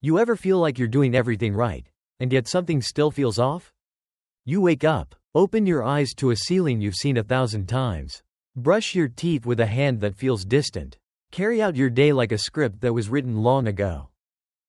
You ever feel like you're doing everything right, and yet something still feels off? You wake up, open your eyes to a ceiling you've seen 1,000 times. Brush your teeth with a hand that feels distant. Carry out your day like a script that was written long ago.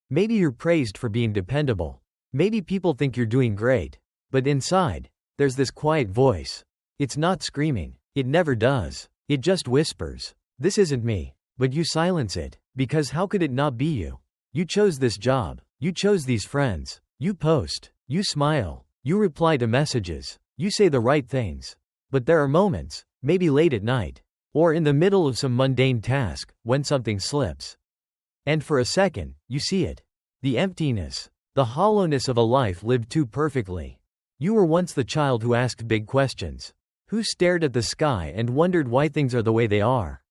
Maybe you're praised for being dependable. Maybe people think you're doing great. But inside, there's this quiet voice. It's not screaming. It never does. It just whispers, "This isn't me." But you silence it, because how could it not be you? You chose this job. You chose these friends. You post. You smile. You reply to messages. You say the right things. But there are moments, maybe late at night, or in the middle of some mundane task, when something slips. And for a second, you see it. The emptiness. The hollowness of a life lived too perfectly. You were once the child who asked big questions, who stared at the sky and wondered why things are the way they are.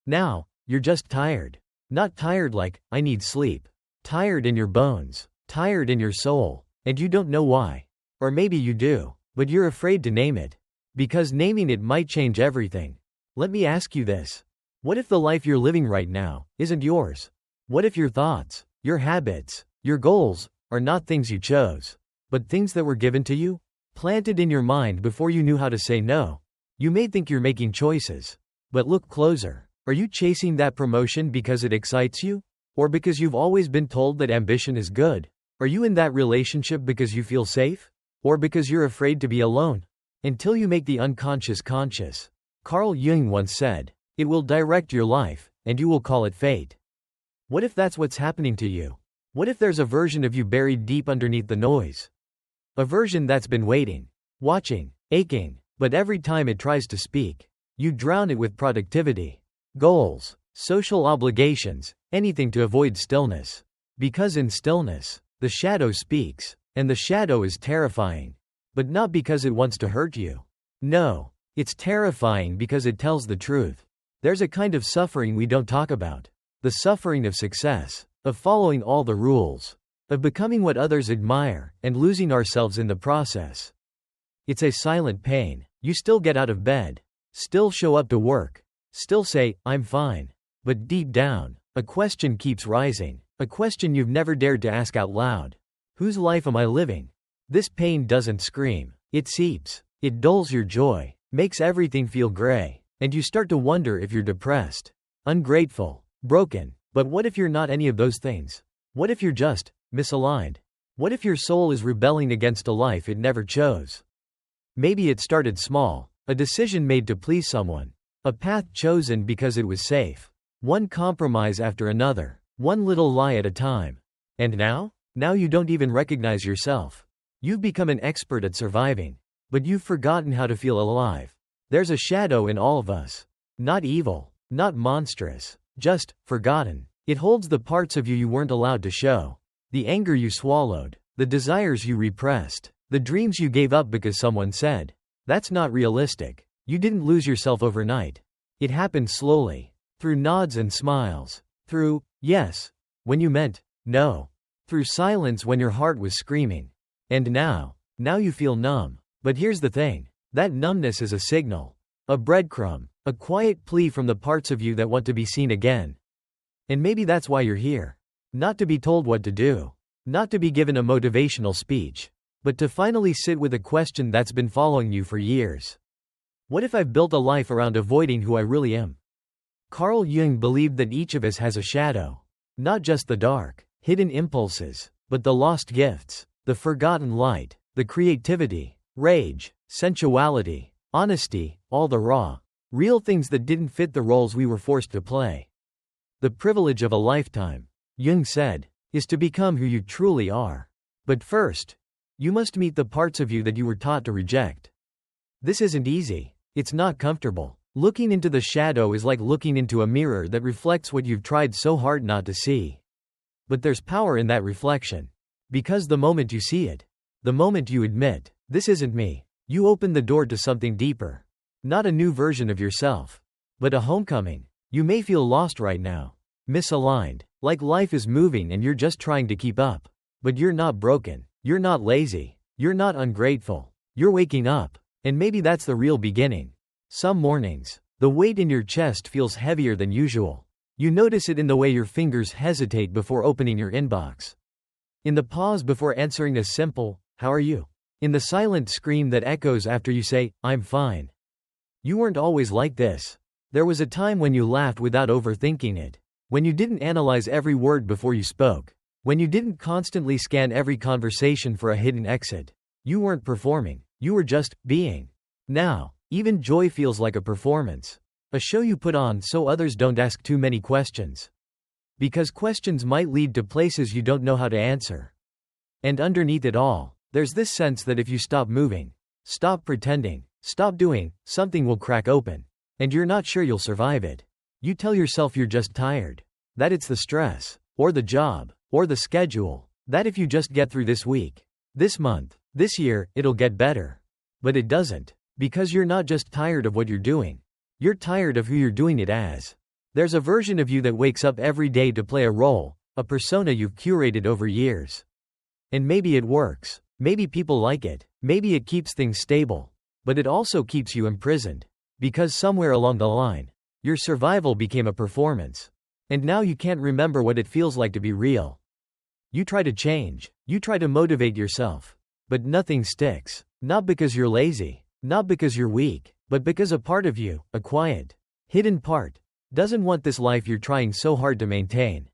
Now, you're just tired. Not tired like, "I need sleep." Tired in your bones. Tired in your soul. And you don't know why. Or maybe you do, but you're afraid to name it. Because naming it might change everything. Let me ask you this. What if the life you're living right now isn't yours? What if your thoughts, your habits, your goals are not things you chose, but things that were given to you? Planted in your mind before you knew how to say no. You may think you're making choices. But look closer. Are you chasing that promotion because it excites you? Or because you've always been told that ambition is good? Are you in that relationship because you feel safe? Or because you're afraid to be alone? Until you make the unconscious conscious. Carl Jung once said, "It will direct your life, and you will call it fate." What if that's what's happening to you? What if there's a version of you buried deep underneath the noise? A version that's been waiting, watching, aching, but every time it tries to speak, you drown it with productivity, goals, social obligations, anything to avoid stillness. Because in stillness, the shadow speaks, and the shadow is terrifying. But not because it wants to hurt you. No, it's terrifying because it tells the truth. There's a kind of suffering we don't talk about. The suffering of success, of following all the rules, of becoming what others admire, and losing ourselves in the process. It's a silent pain. You still get out of bed, still show up to work, still say, "I'm fine." But deep down, a question keeps rising, a question you've never dared to ask out loud. Whose life am I living? This pain doesn't scream. It seeps. It dulls your joy, makes everything feel gray, and you start to wonder if you're depressed, ungrateful, broken. But what if you're not any of those things? What if you're just misaligned? What if your soul is rebelling against a life it never chose? Maybe it started small, a decision made to please someone, a path chosen because it was safe, one compromise after another, one little lie at a time. And now? Now you don't even recognize yourself. You've become an expert at surviving, but you've forgotten how to feel alive. There's a shadow in all of us. Not evil, not monstrous, just forgotten. It holds the parts of you weren't allowed to show. The anger you swallowed, the desires you repressed, the dreams you gave up because someone said, "That's not realistic." You didn't lose yourself overnight. It happened slowly, through nods and smiles, through yes, when you meant no, through silence when your heart was screaming. And now you feel numb. But here's the thing. That numbness is a signal. A breadcrumb. A quiet plea from the parts of you that want to be seen again. And maybe that's why you're here. Not to be told what to do. Not to be given a motivational speech. But to finally sit with a question that's been following you for years. What if I've built a life around avoiding who I really am? Carl Jung believed that each of us has a shadow. Not just the dark, hidden impulses, but the lost gifts. The forgotten light, the creativity, rage, sensuality, honesty, all the raw, real things that didn't fit the roles we were forced to play. The privilege of a lifetime, Jung said, is to become who you truly are. But first, you must meet the parts of you that you were taught to reject. This isn't easy. It's not comfortable. Looking into the shadow is like looking into a mirror that reflects what you've tried so hard not to see. But there's power in that reflection. Because the moment you see it, the moment you admit, "This isn't me," you open the door to something deeper. Not a new version of yourself, but a homecoming. You may feel lost right now, misaligned, like life is moving and you're just trying to keep up. But you're not broken, you're not lazy, you're not ungrateful, you're waking up. And maybe that's the real beginning. Some mornings, the weight in your chest feels heavier than usual. You notice it in the way your fingers hesitate before opening your inbox. In the pause before answering a simple, "How are you?" In the silent scream that echoes after you say, "I'm fine." You weren't always like this. There was a time when you laughed without overthinking it. When you didn't analyze every word before you spoke. When you didn't constantly scan every conversation for a hidden exit. You weren't performing. You were just being. Now, even joy feels like a performance. A show you put on so others don't ask too many questions. Because questions might lead to places you don't know how to answer. And underneath it all, there's this sense that if you stop moving, stop pretending, stop doing, something will crack open. And you're not sure you'll survive it. You tell yourself you're just tired. That it's the stress, or the job, or the schedule. That if you just get through this week, this month, this year, it'll get better. But it doesn't. Because you're not just tired of what you're doing. You're tired of who you're doing it as. There's a version of you that wakes up every day to play a role, a persona you've curated over years. And maybe it works. Maybe people like it. Maybe it keeps things stable. But it also keeps you imprisoned. Because somewhere along the line, your survival became a performance. And now you can't remember what it feels like to be real. You try to change. You try to motivate yourself. But nothing sticks. Not because you're lazy. Not because you're weak. But because a part of you, a quiet, hidden part, doesn't want this life you're trying so hard to maintain.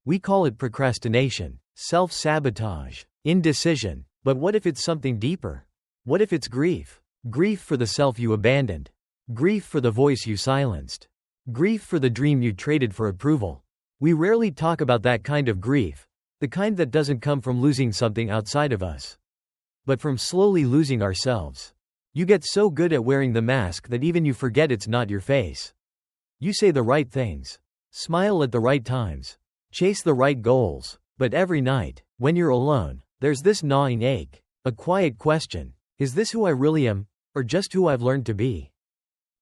We call it procrastination, self-sabotage, indecision. But what if it's something deeper? What if it's grief? Grief for the self you abandoned. Grief for the voice you silenced. Grief for the dream you traded for approval. We rarely talk about that kind of grief, the kind that doesn't come from losing something outside of us, but from slowly losing ourselves. You get so good at wearing the mask that even you forget it's not your face. You say the right things, smile at the right times, chase the right goals, but every night, when you're alone, there's this gnawing ache, a quiet question: is this who I really am, or just who I've learned to be?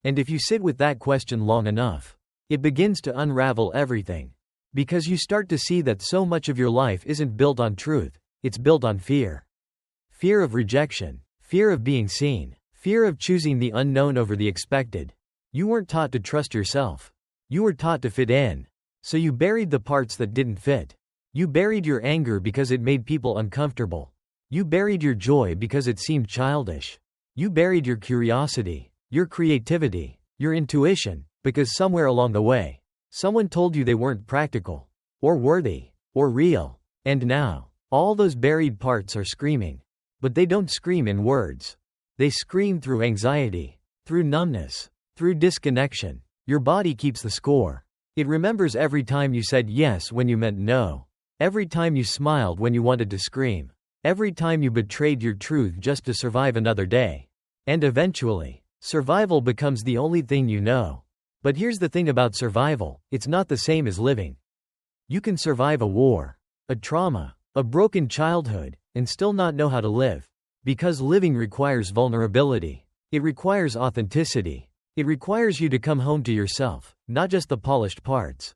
And if you sit with that question long enough, it begins to unravel everything. Because you start to see that so much of your life isn't built on truth, it's built on fear. Fear of rejection, fear of being seen, fear of choosing the unknown over the expected. You weren't taught to trust yourself. You were taught to fit in. So you buried the parts that didn't fit. You buried your anger because it made people uncomfortable. You buried your joy because it seemed childish. You buried your curiosity, your creativity, your intuition, because somewhere along the way, someone told you they weren't practical, or worthy, or real. And now, all those buried parts are screaming. But they don't scream in words. They scream through anxiety, through numbness, through disconnection. Your body keeps the score. It remembers every time you said yes when you meant no. Every time you smiled when you wanted to scream. Every time you betrayed your truth just to survive another day. And eventually, survival becomes the only thing you know. But here's the thing about survival: it's not the same as living. You can survive a war, a trauma, a broken childhood, and still not know how to live. Because living requires vulnerability. It requires authenticity. It requires you to come home to yourself, not just the polished parts,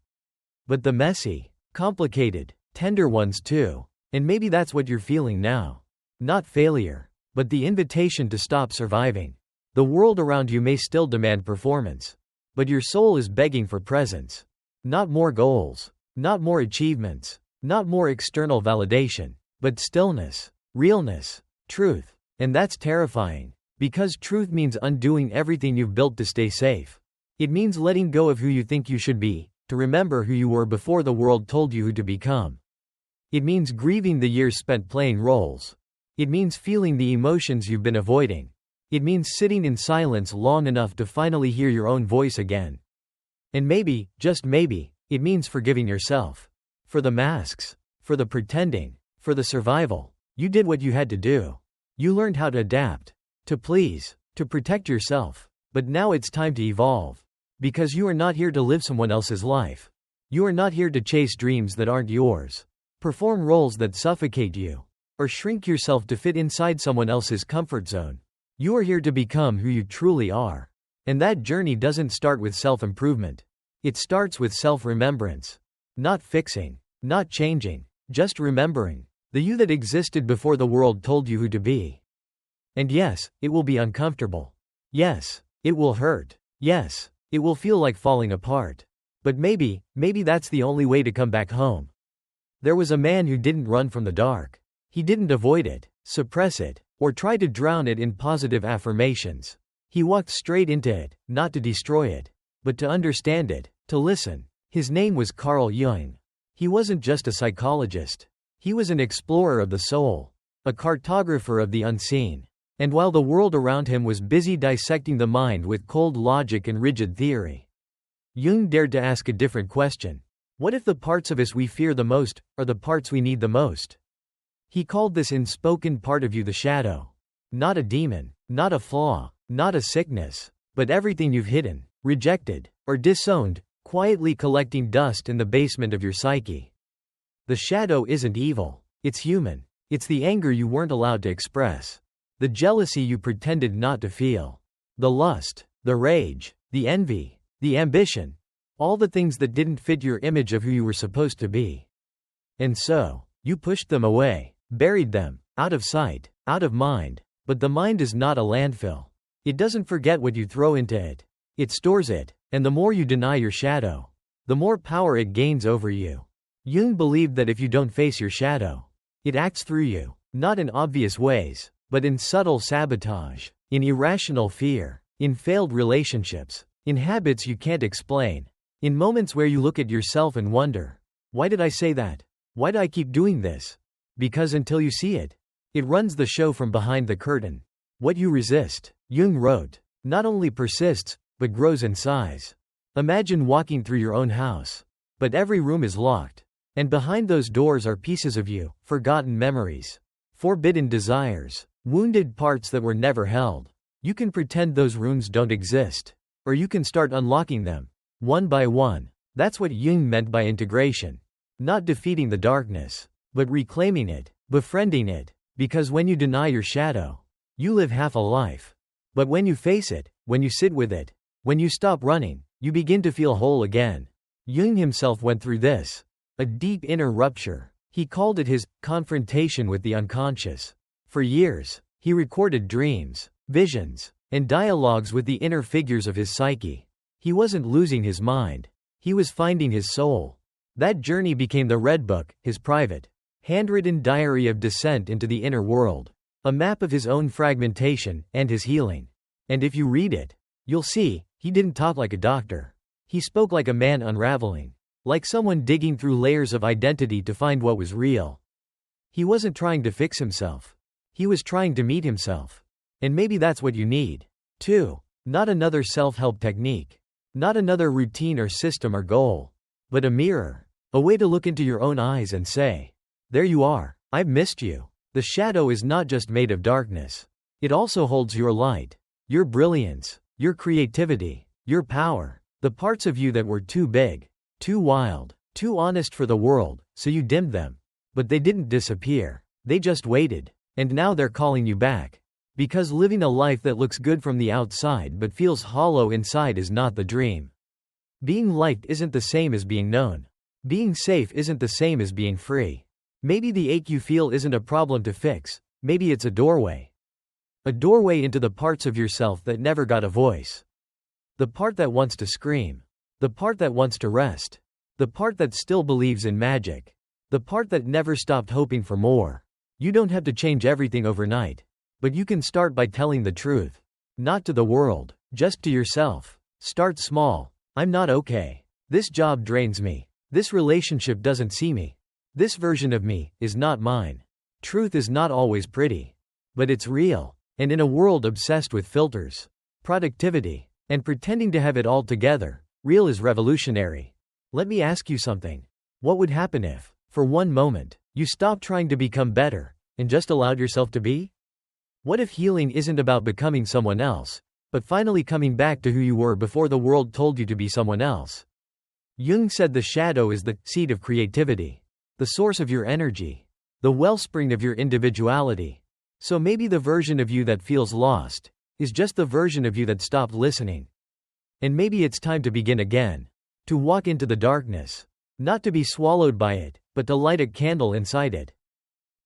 but the messy, complicated, tender ones too. And maybe that's what you're feeling now. Not failure, but the invitation to stop surviving. The world around you may still demand performance, but your soul is begging for presence. Not more goals, not more achievements, not more external validation, but stillness, realness, truth. And that's terrifying, because truth means undoing everything you've built to stay safe. It means letting go of who you think you should be, to remember who you were before the world told you who to become. It means grieving the years spent playing roles. It means feeling the emotions you've been avoiding. It means sitting in silence long enough to finally hear your own voice again. And maybe, just maybe, it means forgiving yourself. For the masks, for the pretending, for the survival. You did what you had to do. You learned how to adapt, to please, to protect yourself. But now it's time to evolve. Because you are not here to live someone else's life. You are not here to chase dreams that aren't yours. Perform roles that suffocate you, or shrink yourself to fit inside someone else's comfort zone. You are here to become who you truly are. And that journey doesn't start with self-improvement. It starts with self-remembrance. Not fixing, not changing, just remembering. The you that existed before the world told you who to be. And yes, it will be uncomfortable. Yes, it will hurt. Yes, it will feel like falling apart. But maybe that's the only way to come back home. There was a man who didn't run from the dark. He didn't avoid it, suppress it, or try to drown it in positive affirmations. He walked straight into it, not to destroy it, but to understand it, to listen. His name was Carl Jung. He wasn't just a psychologist. He was an explorer of the soul, a cartographer of the unseen. And while the world around him was busy dissecting the mind with cold logic and rigid theory, Jung dared to ask a different question. What if the parts of us we fear the most are the parts we need the most? He called this unspoken part of you the shadow. Not a demon, not a flaw, not a sickness, but everything you've hidden, rejected, or disowned, quietly collecting dust in the basement of your psyche. The shadow isn't evil. It's human. It's the anger you weren't allowed to express. The jealousy you pretended not to feel. The lust, the rage, the envy, the ambition. All the things that didn't fit your image of who you were supposed to be. And so, you pushed them away, buried them, out of sight, out of mind. But the mind is not a landfill. It doesn't forget what you throw into it. It stores it, and the more you deny your shadow, the more power it gains over you. Jung believed that if you don't face your shadow, it acts through you, not in obvious ways, but in subtle sabotage, in irrational fear, in failed relationships, in habits you can't explain, in moments where you look at yourself and wonder, why did I say that? Why do I keep doing this? Because until you see it, it runs the show from behind the curtain. What you resist, Jung wrote, not only persists, but grows in size. Imagine walking through your own house. But every room is locked. And behind those doors are pieces of you, forgotten memories, forbidden desires, wounded parts that were never held. You can pretend those rooms don't exist. Or you can start unlocking them, one by one. That's what Jung meant by integration. Not defeating the darkness, but reclaiming it, befriending it. Because when you deny your shadow, you live half a life. But when you face it, when you sit with it, when you stop running, you begin to feel whole again. Jung himself went through this. A deep inner rupture. He called it his confrontation with the unconscious. For years, he recorded dreams, visions, and dialogues with the inner figures of his psyche. He wasn't losing his mind. He was finding his soul. That journey became the Red Book, his private, handwritten diary of descent into the inner world. A map of his own fragmentation and his healing. And if you read it, you'll see, he didn't talk like a doctor. He spoke like a man unraveling. Like someone digging through layers of identity to find what was real. He wasn't trying to fix himself. He was trying to meet himself. And maybe that's what you need, too. Not another self-help technique. Not another routine or system or goal. But a mirror. A way to look into your own eyes and say, there you are, I've missed you. The shadow is not just made of darkness. It also holds your light, your brilliance, your creativity, your power. The parts of you that were too big, too wild, too honest for the world, so you dimmed them. But they didn't disappear. They just waited. And now they're calling you back. Because living a life that looks good from the outside but feels hollow inside is not the dream. Being liked isn't the same as being known. Being safe isn't the same as being free. Maybe the ache you feel isn't a problem to fix. Maybe it's a doorway. A doorway into the parts of yourself that never got a voice. The part that wants to scream. The part that wants to rest. The part that still believes in magic. The part that never stopped hoping for more. You don't have to change everything overnight. But you can start by telling the truth. Not to the world, just to yourself. Start small. I'm not okay. This job drains me. This relationship doesn't see me. This version of me is not mine. Truth is not always pretty. But it's real. And in a world obsessed with filters, productivity, and pretending to have it all together, real is revolutionary. Let me ask you something. What would happen if, for one moment, you stopped trying to become better, and just allowed yourself to be? What if healing isn't about becoming someone else, but finally coming back to who you were before the world told you to be someone else? Jung said the shadow is the seed of creativity, the source of your energy, the wellspring of your individuality. So maybe the version of you that feels lost is just the version of you that stopped listening. And maybe it's time to begin again, to walk into the darkness, not to be swallowed by it, but to light a candle inside it.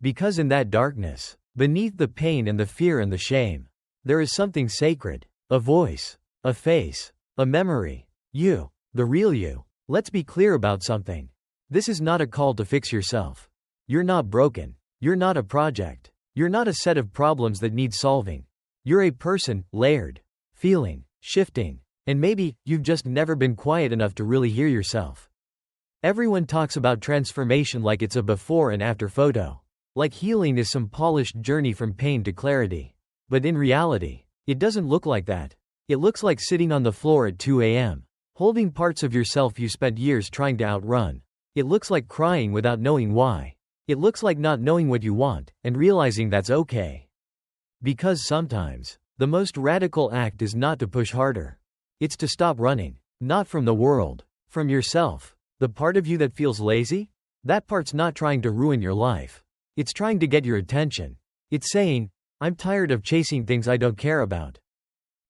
Because in that darkness, beneath the pain and the fear and the shame, there is something sacred, a voice, a face, a memory, you, the real you. Let's be clear about something. This is not a call to fix yourself. You're not broken. You're not a project. You're not a set of problems that need solving. You're a person, layered, feeling, shifting, and maybe you've just never been quiet enough to really hear yourself. Everyone talks about transformation like it's a before and after photo. Like healing is some polished journey from pain to clarity. But in reality, it doesn't look like that. It looks like sitting on the floor at 2 a.m., holding parts of yourself you spent years trying to outrun. It looks like crying without knowing why. It looks like not knowing what you want, and realizing that's okay. Because sometimes, the most radical act is not to push harder. It's to stop running. Not from the world. From yourself. The part of you that feels lazy? That part's not trying to ruin your life. It's trying to get your attention. It's saying, I'm tired of chasing things I don't care about.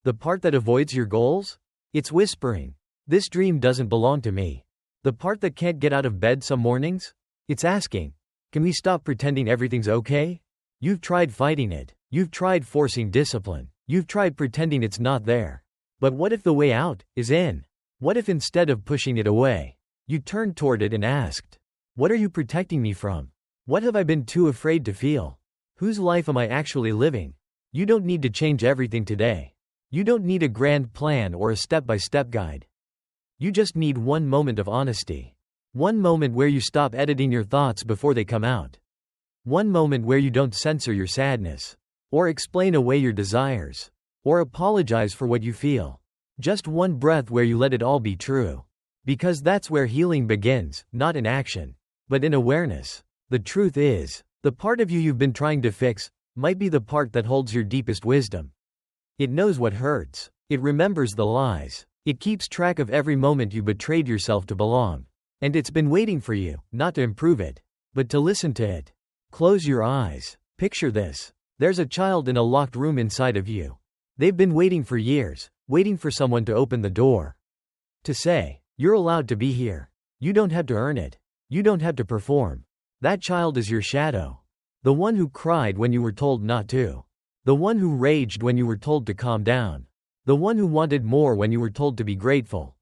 The part that avoids your goals? It's whispering, this dream doesn't belong to me. The part that can't get out of bed some mornings? It's asking, can we stop pretending everything's okay? You've tried fighting it. You've tried forcing discipline. You've tried pretending it's not there. But what if the way out is in? What if instead of pushing it away, you turned toward it and asked, what are you protecting me from? What have I been too afraid to feel? Whose life am I actually living? You don't need to change everything today. You don't need a grand plan or a step-by-step guide. You just need one moment of honesty. One moment where you stop editing your thoughts before they come out. One moment where you don't censor your sadness, or explain away your desires, or apologize for what you feel. Just one breath where you let it all be true. Because that's where healing begins, not in action, but in awareness. The truth is, the part of you you've been trying to fix might be the part that holds your deepest wisdom. It knows what hurts. It remembers the lies. It keeps track of every moment you betrayed yourself to belong. And it's been waiting for you, not to improve it, but to listen to it. Close your eyes. Picture this. There's a child in a locked room inside of you. They've been waiting for years, waiting for someone to open the door. To say, you're allowed to be here. You don't have to earn it. You don't have to perform. That child is your shadow. The one who cried when you were told not to. The one who raged when you were told to calm down. The one who wanted more when you were told to be grateful.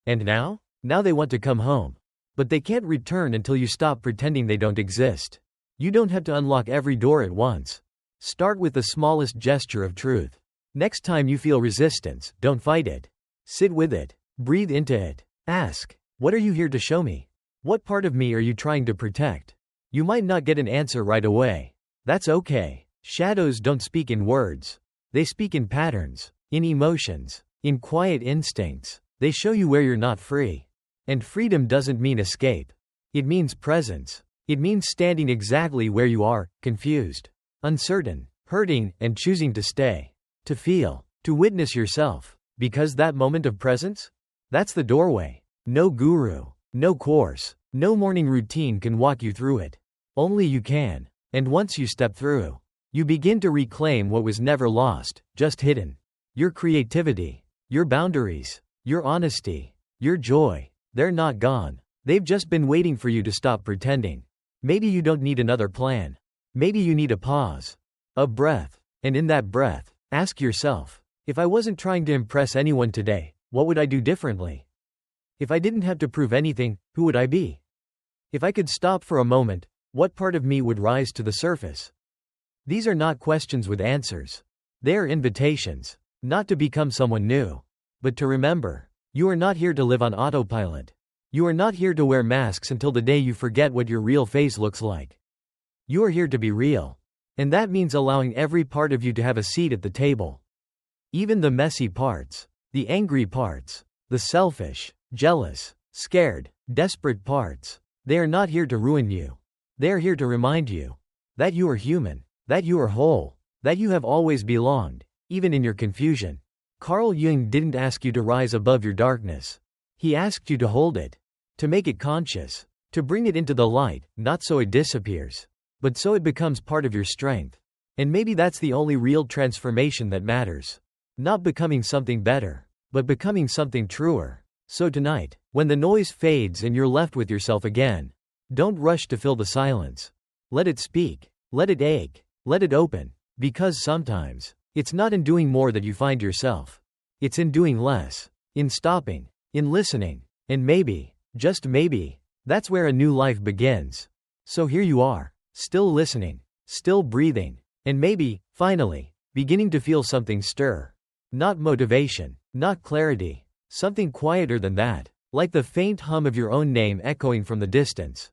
And now? Now they want to come home. But they can't return until you stop pretending they don't exist. You don't have to unlock every door at once. Start with the smallest gesture of truth. Next time you feel resistance, don't fight it. Sit with it. Breathe into it. Ask, what are you here to show me? What part of me are you trying to protect? You might not get an answer right away. That's okay. Shadows don't speak in words. They speak in patterns, in emotions, in quiet instincts. They show you where you're not free. And freedom doesn't mean escape. It means presence. It means standing exactly where you are, confused, uncertain, hurting, and choosing to stay. To feel, to witness yourself. Because that moment of presence? That's the doorway. No guru, no course, no morning routine can walk you through it. Only you can. And once you step through, you begin to reclaim what was never lost, just hidden. Your creativity, your boundaries, your honesty, your joy. They're not gone. They've just been waiting for you to stop pretending. Maybe you don't need another plan. Maybe you need a pause. A breath. And in that breath, ask yourself, if I wasn't trying to impress anyone today, what would I do differently? If I didn't have to prove anything, who would I be? If I could stop for a moment, what part of me would rise to the surface? These are not questions with answers. They are invitations, not to become someone new, but to remember. You are not here to live on autopilot. You are not here to wear masks until the day you forget what your real face looks like. You are here to be real. And that means allowing every part of you to have a seat at the table. Even the messy parts, the angry parts, the selfish, jealous, scared, desperate parts. They are not here to ruin you. They are here to remind you that you are human, that you are whole, that you have always belonged, even in your confusion. Carl Jung didn't ask you to rise above your darkness. He asked you to hold it, to make it conscious, to bring it into the light, not so it disappears, but so it becomes part of your strength. And maybe that's the only real transformation that matters. Not becoming something better, but becoming something truer. So tonight, when the noise fades and you're left with yourself again, don't rush to fill the silence. Let it speak, let it ache, let it open, because sometimes, it's not in doing more that you find yourself. It's in doing less, in stopping, in listening, and maybe, just maybe, That's where a new life begins. So here you are, still listening, still breathing, and maybe, finally, beginning to feel something stir. Not motivation, not clarity, something quieter than that, like the faint hum of your own name echoing from the distance.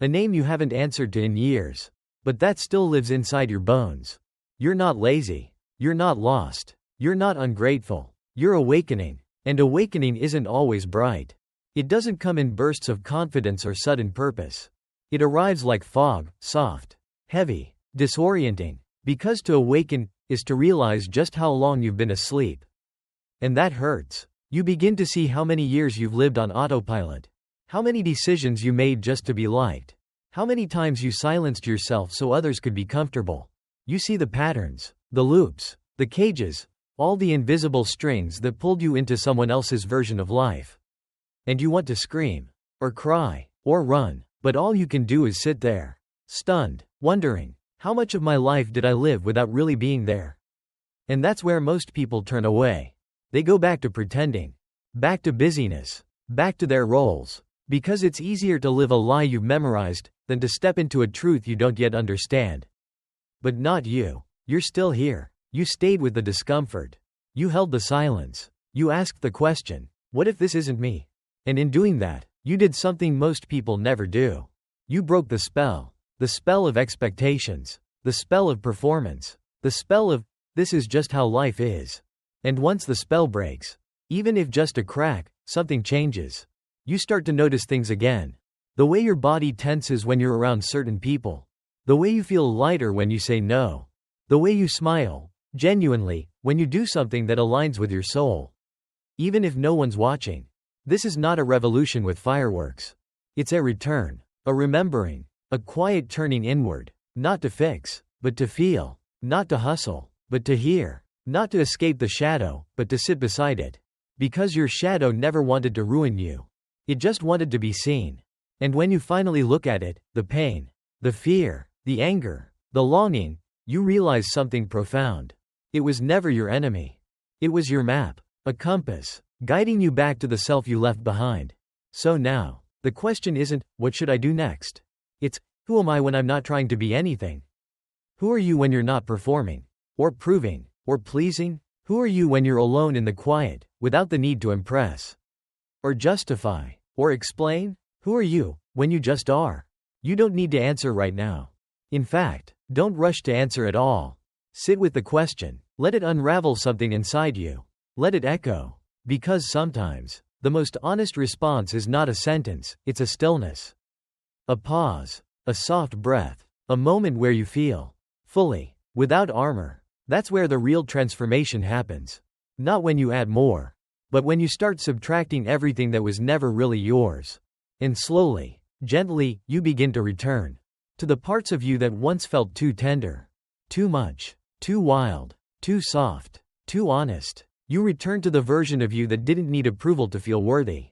A name you haven't answered to in years, but that still lives inside your bones. You're not lazy. You're not lost. You're not ungrateful. You're awakening. And awakening isn't always bright. It doesn't come in bursts of confidence or sudden purpose. It arrives like fog, soft, heavy, disorienting, because to awaken is to realize just how long you've been asleep. And that hurts. You begin to see how many years you've lived on autopilot. How many decisions you made just to be liked. How many times you silenced yourself so others could be comfortable. You see the patterns, the loops, the cages, all the invisible strings that pulled you into someone else's version of life. And you want to scream, or cry, or run, but all you can do is sit there, stunned, wondering, how much of my life did I live without really being there? And that's where most people turn away. They go back to pretending, back to busyness, back to their roles, because it's easier to live a lie you've memorized than to step into a truth you don't yet understand. But not you. You're still here. You stayed with the discomfort. You held the silence. You asked the question, what if this isn't me? And in doing that, you did something most people never do. You broke the spell of expectations, the spell of performance, the spell of, this is just how life is. And once the spell breaks, even if just a crack, something changes. You start to notice things again. The way your body tenses when you're around certain people. The way you feel lighter when you say no. The way you smile, genuinely, when you do something that aligns with your soul. Even if no one's watching. This is not a revolution with fireworks. It's a return, a remembering, a quiet turning inward, not to fix, but to feel, not to hustle, but to hear, not to escape the shadow, but to sit beside it. Because your shadow never wanted to ruin you. It just wanted to be seen. And when you finally look at it, the pain, the fear, the anger, the longing, you realize something profound. It was never your enemy. It was your map, a compass, guiding you back to the self you left behind. So now, the question isn't, what should I do next? It's, who am I when I'm not trying to be anything? Who are you when you're not performing, or proving, or pleasing? Who are you when you're alone in the quiet, without the need to impress, or justify, or explain? Who are you, when you just are? You don't need to answer right now. In fact, don't rush to answer at all. Sit with the question, let it unravel something inside you. Let it echo. Because sometimes, the most honest response is not a sentence, it's a stillness. A pause, a soft breath, a moment where you feel fully, without armor. That's where the real transformation happens. Not when you add more, but when you start subtracting everything that was never really yours. And slowly, gently, you begin to return to the parts of you that once felt too tender, too much, too wild, too soft, too honest. You return to the version of you that didn't need approval to feel worthy.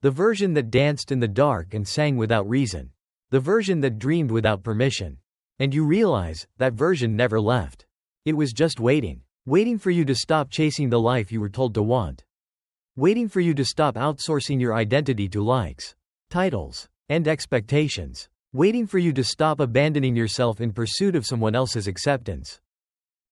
The version that danced in the dark and sang without reason. The version that dreamed without permission. And you realize, that version never left. It was just waiting. Waiting for you to stop chasing the life you were told to want. Waiting for you to stop outsourcing your identity to likes, titles, and expectations. Waiting for you to stop abandoning yourself in pursuit of someone else's acceptance.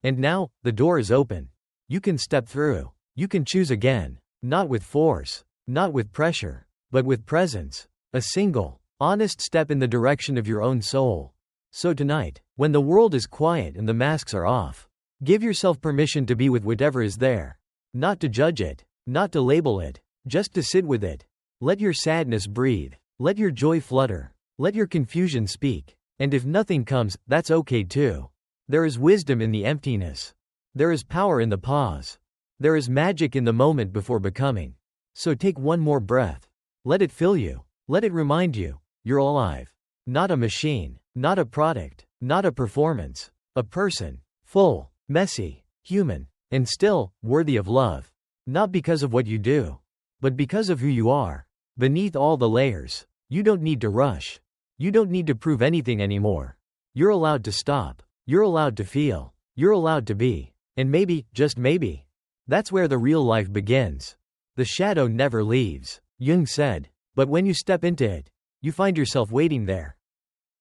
And now, the door is open. You can step through. You can choose again. Not with force. Not with pressure. But with presence. A single, honest step in the direction of your own soul. So tonight, when the world is quiet and the masks are off, give yourself permission to be with whatever is there. Not to judge it. Not to label it. Just to sit with it. Let your sadness breathe. Let your joy flutter. Let your confusion speak. And if nothing comes, that's okay too. There is wisdom in the emptiness. There is power in the pause. There is magic in the moment before becoming. So take one more breath. Let it fill you. Let it remind you, you're alive. Not a machine. Not a product. Not a performance. A person. Full, messy, human, and still, worthy of love. Not because of what you do, but because of who you are. Beneath all the layers, you don't need to rush. You don't need to prove anything anymore. You're allowed to stop. You're allowed to feel. You're allowed to be. And maybe, just maybe, that's where the real life begins. The shadow never leaves, Jung said. But when you step into it, You find yourself waiting there.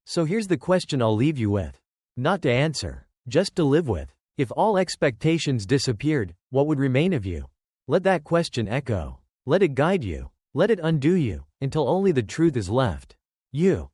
So here's the question I'll leave you with. Not to answer, just to live with. If all expectations disappeared, what would remain of you? Let that question echo. Let it guide you. Let it undo you, until only the truth is left. You.